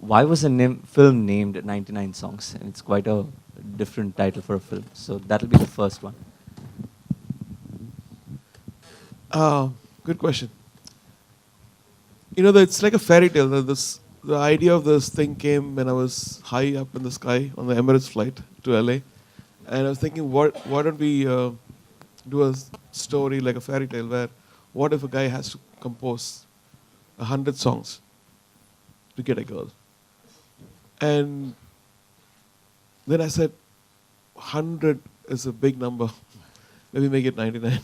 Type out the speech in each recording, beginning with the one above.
why was the film named 99 Songs? And it's quite a different title for a film. So that'll be the first one. Good question. It's like a fairy tale. The idea of this thing came when I was high up in the sky on the Emirates flight to LA, and I was thinking, why don't we do a story like a fairy tale where, what if a guy has to compose 100 songs to get a girl? And then I said, 100 is a big number. Maybe make it 99.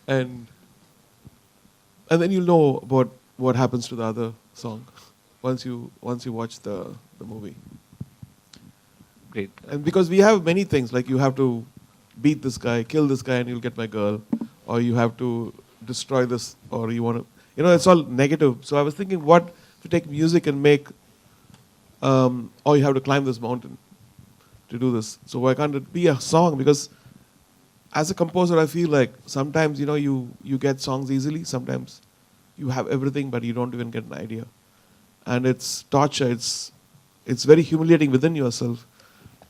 and then you'll know about what happens to the other song once you watch the movie. Great. And because we have many things, like you have to beat this guy, kill this guy, and you'll get my girl, or you have to destroy this, or you want to, it's all negative. So I was thinking, what if you take music and make, or you have to climb this mountain to do this. So why can't it be a song? Because as a composer, I feel like sometimes, you get songs easily. Sometimes you have everything, but you don't even get an idea. And it's torture. It's very humiliating within yourself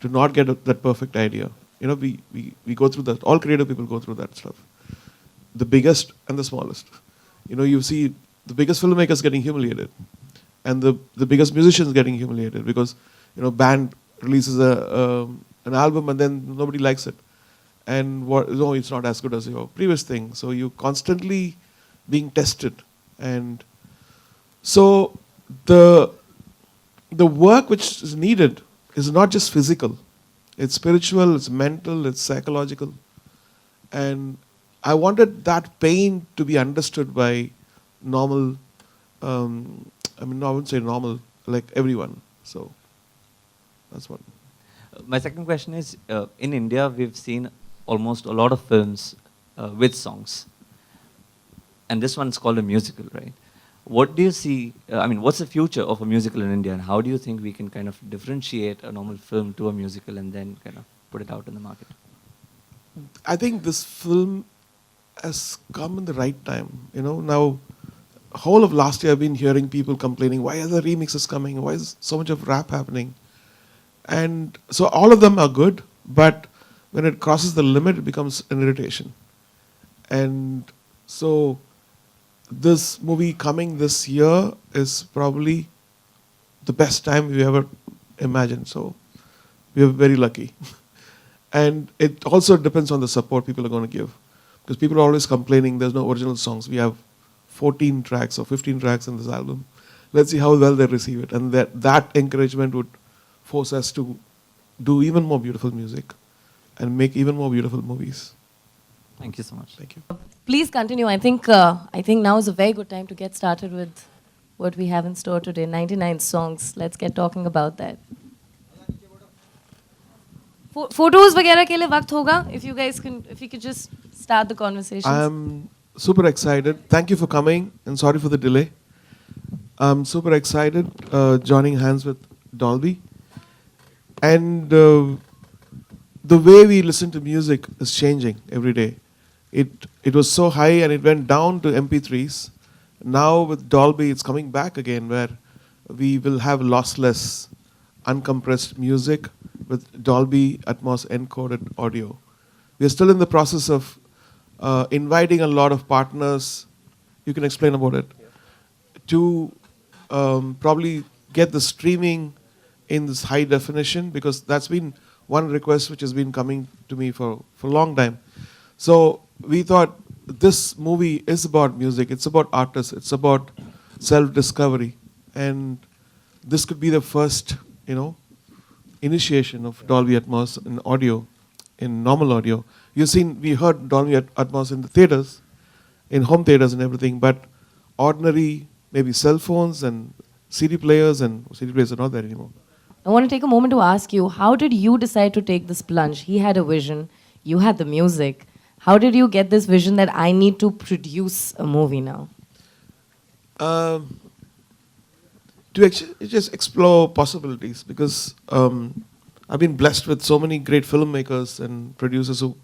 to not get that perfect idea. We go through that. All creative people go through that stuff. The biggest and the smallest. You see the biggest filmmakers getting humiliated, and the biggest musicians getting humiliated because, band releases an album and then nobody likes it. And no, it's not as good as your previous thing. So you constantly being tested. And so the work which is needed is not just physical. It's spiritual, it's mental, it's psychological. And I wanted that pain to be understood by normal, I wouldn't say normal, like everyone. So that's what. My second question is, in India, we've seen almost a lot of films with songs. And this one's called a musical, right? What do you see, what's the future of a musical in India, and how do you think we can kind of differentiate a normal film to a musical and then kind of put it out in the market? I think this film has come in the right time. Now, whole of last year I've been hearing people complaining, why are the remixes coming? Why is so much of rap happening? And so all of them are good, but when it crosses the limit, it becomes an irritation. And so this movie coming this year is probably the best time we ever imagined. So we are very lucky. And it also depends on the support people are going to give. Because people are always complaining there's no original songs. We have 14 tracks or 15 tracks in this album. Let's see how well they receive it. And that encouragement would force us to do even more beautiful music and make even more beautiful movies. Thank you so much. Thank you. Please continue. I think now is a very good time to get started with what we have in store today. 99 songs. Let's get talking about that. Photos वगैरह के लिए वक्त होगा. If you could just start the conversation. I'm super excited. Thank you for coming, and sorry for the delay. I'm super excited joining hands with Dolby. And the way we listen to music is changing every day. It was so high and it went down to MP3s. Now with Dolby, it's coming back again, where we will have lossless, uncompressed music with Dolby Atmos encoded audio. We are still in the process of inviting a lot of partners. You can explain about it. Yeah. To probably get the streaming in this high definition, because that's been one request which has been coming to me for a long time. So we thought this movie is about music, it's about artists, it's about self-discovery. And this could be the first, initiation of Dolby Atmos in audio, in normal audio. We heard Dolby Atmos in the theaters, in home theaters and everything, but ordinary, maybe cell phones and CD players are not there anymore. I want to take a moment to ask you, how did you decide to take this plunge? He had a vision, you had the music. How did you get this vision that I need to produce a movie now? To actually just explore possibilities, because I've been blessed with so many great filmmakers and producers who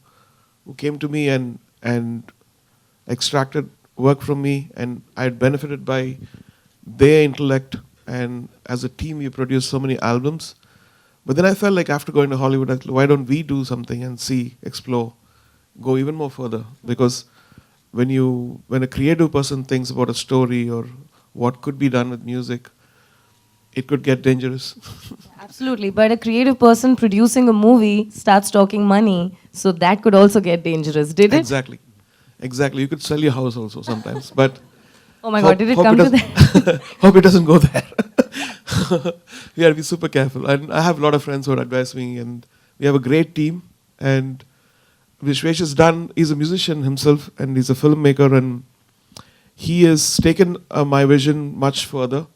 came to me and extracted work from me, and I had benefited by their intellect and as a team we produced so many albums. But then I felt like after going to Hollywood, why don't we do something and see, explore, go even more further? Because when a creative person thinks about a story or what could be done with music, it could get dangerous. Absolutely, but a creative person producing a movie starts talking money, so that could also get dangerous, did it? Exactly. Exactly. You could sell your house also sometimes. But Oh my God, did it hope come to doesn't- that? hope it doesn't go there. We have to be super careful. And I have a lot of friends who advise me, and we have a great team. And Vishwesh has done, he's a musician himself, and he's a filmmaker, and he has taken my vision much further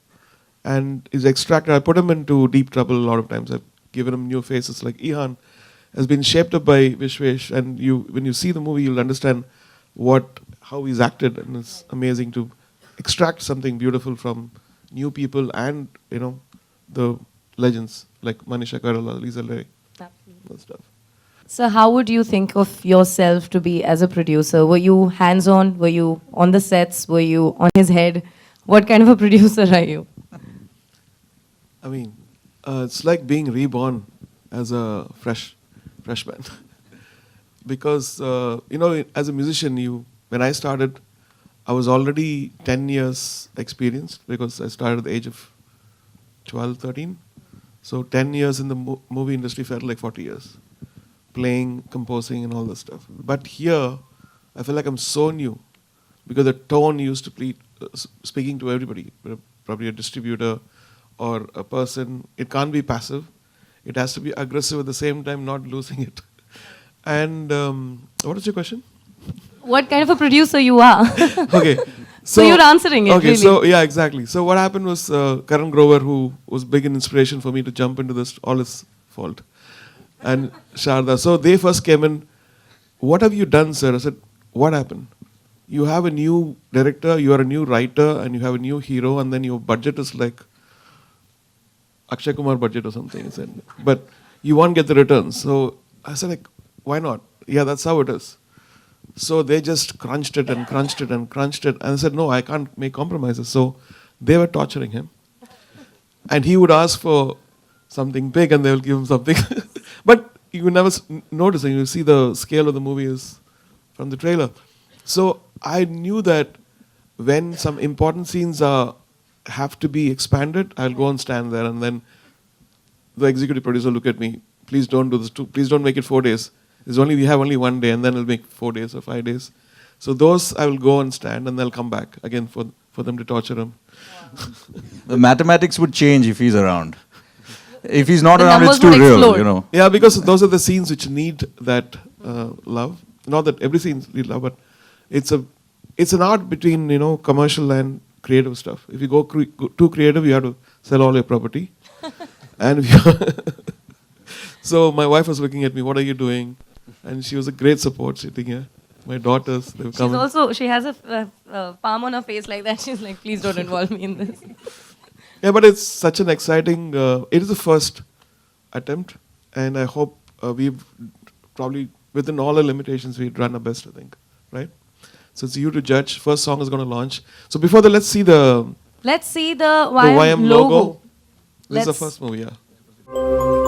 and is extracted. I put him into deep trouble a lot of times. I've given him new faces, like Ehan has been shaped up by Vishwesh, and when you see the movie, you'll understand how he's acted, and it's amazing to extract something beautiful from new people and the legends like Manisha Koirala, Lisa Leigh, that stuff. So how would you think of yourself to be as a producer? Were you hands-on? Were you on the sets? Were you on his head? What kind of a producer are you? I mean, it's like being reborn as a freshman. Because, as a musician, when I started, I was already 10 years experienced because I started at the age of 12, 13. So 10 years in the movie industry felt like 40 years. Playing, composing, and all this stuff. But here, I feel like I'm so new because the tone used to be speaking to everybody, probably a distributor or a person. It can't be passive. It has to be aggressive at the same time, not losing it. And what is your question? What kind of a producer you are? Okay. So you're answering it, okay, really. so yeah, exactly. So what happened was Karan Grover, who was big inspiration for me to jump into this, all his fault. And Sharda. So they first came in, what have you done, sir? I said, what happened? You have a new director, you are a new writer, and you have a new hero, and then your budget is like Akshay Kumar budget or something. I said, but you won't get the returns. So I said, like, why not? Yeah, that's how it is. So they just crunched it and crunched it and crunched it. And I said, no, I can't make compromises. So they were torturing him. And he would ask for something big and they will give him something. But you will never notice it. You see the scale of the movie is from the trailer. So I knew that when some important scenes have to be expanded, I'll go and stand there, and then the executive producer look at me. Please don't do this. Please don't make it 4 days. We have only 1 day, and then it'll make 4 days or 5 days. So those I will go and stand, and they'll come back again for them to torture him. Wow. The mathematics would change if he's around. If he's not The around, it's too numbers would real, explode. Yeah, because those are the scenes which need that love. Not that every scene need love, but it's an art between commercial and creative stuff. If you go too creative, you have to sell all your property. And so my wife was looking at me, what are you doing? And she was a great support sitting here. My daughters, they've come. She has a palm on her face like that. She's like, please don't involve me in this. Yeah, but it's such an exciting, it is the first attempt. And I hope we've probably, within all our limitations, we've done our best, I think. Right? So it's you to judge. First song is going to launch. So before that, let's see the YM logo. This is the Let's- first movie, yeah.